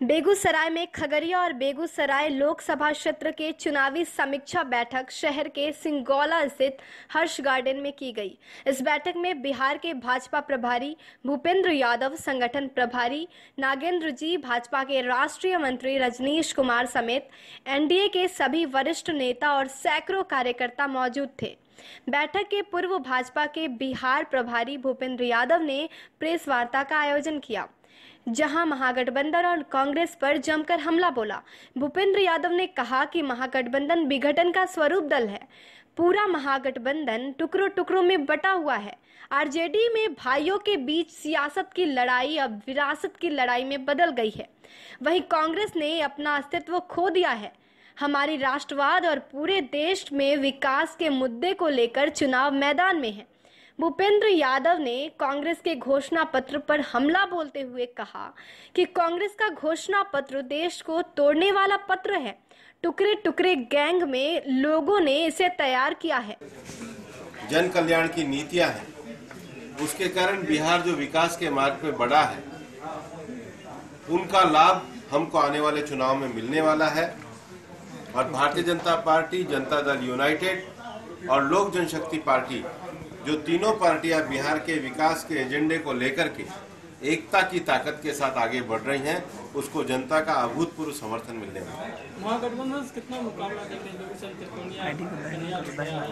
बेगूसराय में खगड़िया और बेगूसराय लोकसभा क्षेत्र के चुनावी समीक्षा बैठक शहर के सिंगौला स्थित हर्ष गार्डन में की गई। इस बैठक में बिहार के भाजपा प्रभारी भूपेंद्र यादव, संगठन प्रभारी नागेंद्र जी, भाजपा के राष्ट्रीय मंत्री रजनीश कुमार समेत एनडीए के सभी वरिष्ठ नेता और सैकड़ों कार्यकर्ता मौजूद थे। बैठक के पूर्व भाजपा के बिहार प्रभारी भूपेंद्र यादव ने प्रेस वार्ता का आयोजन किया, जहां महागठबंधन और कांग्रेस पर जमकर हमला बोला। भूपेंद्र यादव ने कहा कि महागठबंधन विघटन का स्वरूप दल है। पूरा महागठबंधन टुकड़ों टुकड़ों में बटा हुआ है। आरजेडी में भाइयों के बीच सियासत की लड़ाई अब विरासत की लड़ाई में बदल गई है। वहीं कांग्रेस ने अपना अस्तित्व खो दिया है। हमारी राष्ट्रवाद और पूरे देश में विकास के मुद्दे को लेकर चुनाव मैदान में है। भूपेंद्र यादव ने कांग्रेस के घोषणा पत्र पर हमला बोलते हुए कहा कि कांग्रेस का घोषणा पत्र देश को तोड़ने वाला पत्र है। टुकड़े टुकड़े गैंग में लोगों ने इसे तैयार किया है। जन कल्याण की नीतियां हैं, उसके कारण बिहार जो विकास के मार्ग पे बढ़ा है, उनका लाभ हमको आने वाले चुनाव में मिलने वाला है। और भारतीय जनता पार्टी, जनता दल यूनाइटेड और लोक जनशक्ति पार्टी, जो तीनों पार्टियां बिहार के विकास के एजेंडे को लेकर के एकता की ताकत के साथ आगे बढ़ रही हैं, उसको जनता का अभूतपूर्व समर्थन मिलने वाला है। महागठबंधन से कितना मुकाबला देखें?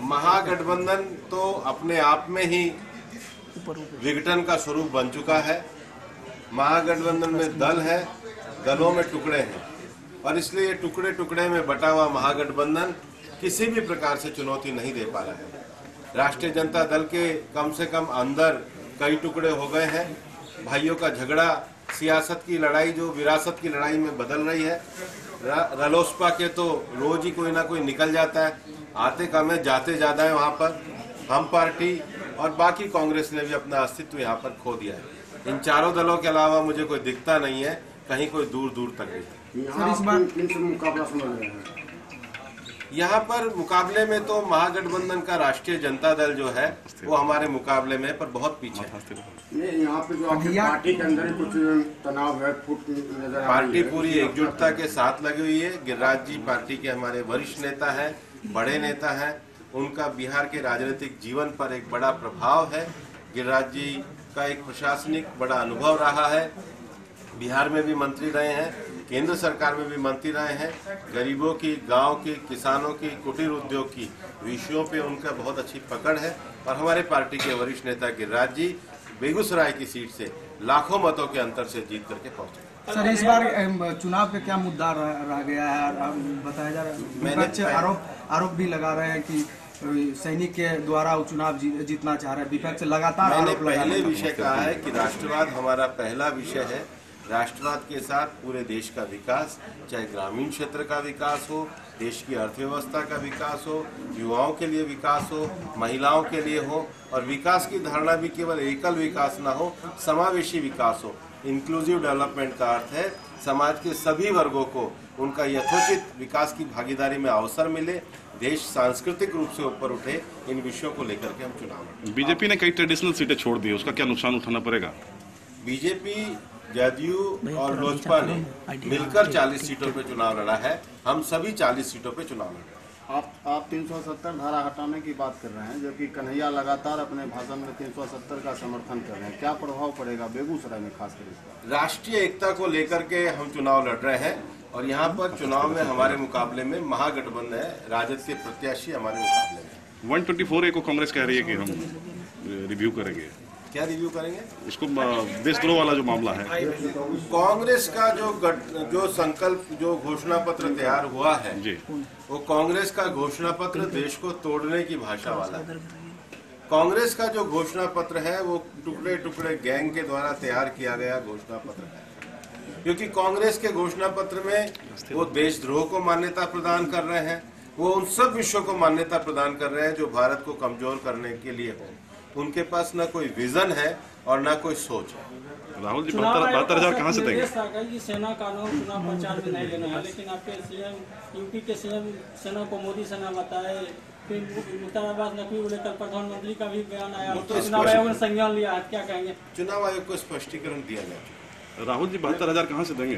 महागठबंधन तो अपने आप में ही विघटन का स्वरूप बन चुका है। महागठबंधन में दल है, दलों में टुकड़े हैं, और इसलिए टुकड़े टुकड़े में बटा हुआ महागठबंधन किसी भी प्रकार से चुनौती नहीं दे पा रहा है। राष्ट्रीय जनता दल के कम से कम अंदर कई टुकड़े हो गए हैं। भाइयों का झगड़ा, सियासत की लड़ाई जो विरासत की लड़ाई में बदल रही है। रालोसपा के तो रोज ही कोई ना कोई निकल जाता है, आते कम है जाते ज्यादा है। वहाँ पर हम पार्टी और बाकी कांग्रेस ने भी अपना अस्तित्व यहाँ पर खो दिया है। इन चारों दलों के अलावा मुझे कोई दिखता नहीं है कहीं कोई दूर दूर तक भी। यहाँ पर मुकाबले में तो महागठबंधन का राष्ट्रीय जनता दल जो है वो हमारे मुकाबले में पर बहुत पीछे है। यहाँ पे जो पार्टी के अंदर कुछ तनाव है, फूट नजर आ रही है। पार्टी पूरी एकजुटता के साथ लगी हुई है। गिरिराज जी पार्टी के हमारे वरिष्ठ नेता हैं, बड़े नेता हैं। उनका बिहार के राजनीतिक जीवन पर एक बड़ा प्रभाव है। गिरिराज जी का एक प्रशासनिक बड़ा अनुभव रहा है। बिहार में भी मंत्री रहे हैं, केंद्र सरकार में भी मंत्री रहे हैं। गरीबों की, गांव की, किसानों की, कुटीर उद्योग की विषयों पे उनका बहुत अच्छी पकड़ है। और हमारे पार्टी के वरिष्ठ नेता गिरिराज जी बेगूसराय की सीट से लाखों मतों के अंतर से जीत करके पहुंचे। सर, इस बार चुनाव पे क्या मुद्दा रह गया है बताया जा रहा है? आरोप भी लगा रहे हैं कि सैनिक के द्वारा चुनाव जीतना चाह रहे हैं। विपक्ष लगातार मैंने पहले विषय कहा है कि राष्ट्रवाद हमारा पहला विषय है। राष्ट्रवाद के साथ पूरे देश का विकास, चाहे ग्रामीण क्षेत्र का विकास हो, देश की अर्थव्यवस्था का विकास हो, युवाओं के लिए विकास हो, महिलाओं के लिए हो, और विकास की धारणा भी केवल एकल विकास ना हो, समावेशी विकास हो। इंक्लूसिव डेवलपमेंट का अर्थ है समाज के सभी वर्गों को उनका यथोचित विकास की भागीदारी में अवसर मिले, देश सांस्कृतिक रूप से ऊपर उठे। इन विषयों को लेकर के हम चुनाव। बीजेपी ने कई ट्रेडिशनल सीटें छोड़ दी, उसका क्या नुकसान उठाना पड़ेगा? बीजेपी, जदयू और लोजपा ने मिलकर 40 सीटों पे चुनाव लड़ा है। हम सभी 40 सीटों पे चुनाव लड़े। आप 370 धारा हटाने की बात कर रहे हैं, जबकि कन्हैया लगातार अपने भाषण में 370 का समर्थन कर रहे हैं। क्या प्रभाव पड़ेगा बेगूसराय में खासकर इसका? राष्ट्रीय एकता को लेकर के हम चुनाव लड़ रहे हैं, और यहाँ पर चुनाव में हमारे मुकाबले में महागठबंधन है, राजद के प्रत्याशी हमारे मुकाबले में। 124A को कांग्रेस कह रही है कि हम रिव्यू करेंगे। क्या रिव्यू करेंगे? इसको देशद्रोह वाला जो मामला है। कांग्रेस का जो संकल्प, जो घोषणा पत्र तैयार हुआ है जी, वो कांग्रेस का घोषणा पत्र देश को तोड़ने की भाषा वाला है। कांग्रेस का जो घोषणा पत्र है वो टुकड़े टुकड़े गैंग के द्वारा तैयार किया गया घोषणा पत्र है, क्योंकि कांग्रेस के घोषणा पत्र में वो देशद्रोह को मान्यता प्रदान कर रहे हैं। वो उन सब विषयों को मान्यता प्रदान कर रहे हैं जो भारत को कमजोर करने के लिए हो। उनके पास न कोई विजन है और न कोई सोच है। राहुल जी 72,000 कहाँ से देंगे? सेना कानून चुनाव प्रचार में नहीं लेना है, लेकिन आपके सीएम, यूपी के सीएम सेना को मोदी सेना बताए। फिर मुख्तार अब्बास नकवी को लेकर प्रधानमंत्री का भी बयान आया, चुनाव आयोग ने संज्ञान लिया है। क्या कहेंगे? चुनाव आयोग को स्पष्टीकरण दिया गया। राहुल जी 72,000 कहाँ से देंगे?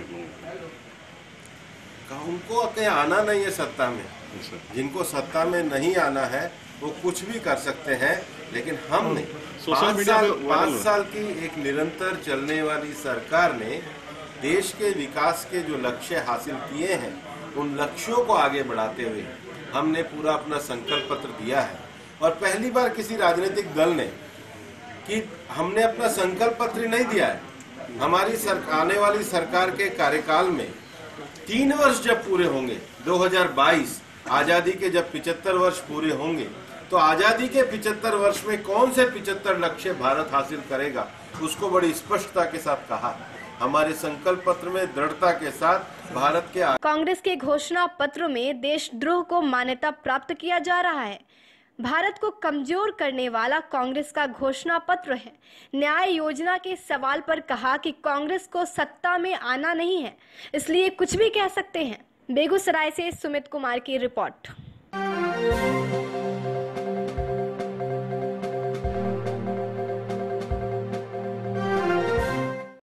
उनको कहीं आना नहीं है सत्ता में। अच्छा। जिनको सत्ता में नहीं आना है वो कुछ भी कर सकते हैं, लेकिन हम नहीं। सोशल मीडिया पे 5 साल की एक निरंतर चलने वाली सरकार ने देश के विकास के जो लक्ष्य हासिल किए हैं उन लक्ष्यों को आगे बढ़ाते हुए हमने पूरा अपना संकल्प पत्र दिया है। और पहली बार किसी राजनीतिक दल ने कि हमने अपना संकल्प पत्र नहीं दिया है। हमारी आने वाली सरकार के कार्यकाल में 3 वर्ष जब पूरे होंगे, 2022 आजादी के जब 75 वर्ष पूरे होंगे, तो आजादी के 75 वर्ष में कौन से 75 लक्ष्य भारत हासिल करेगा उसको बड़ी स्पष्टता के साथ कहा। हमारे संकल्प पत्र में दृढ़ता के साथ भारत के कांग्रेस के घोषणा पत्र में देशद्रोह को मान्यता प्राप्त किया जा रहा है। भारत को कमजोर करने वाला कांग्रेस का घोषणा पत्र है। न्याय योजना के सवाल पर कहा कि कांग्रेस को सत्ता में आना नहीं है, इसलिए कुछ भी कह सकते हैं। बेगूसराय से सुमित कुमार की रिपोर्ट।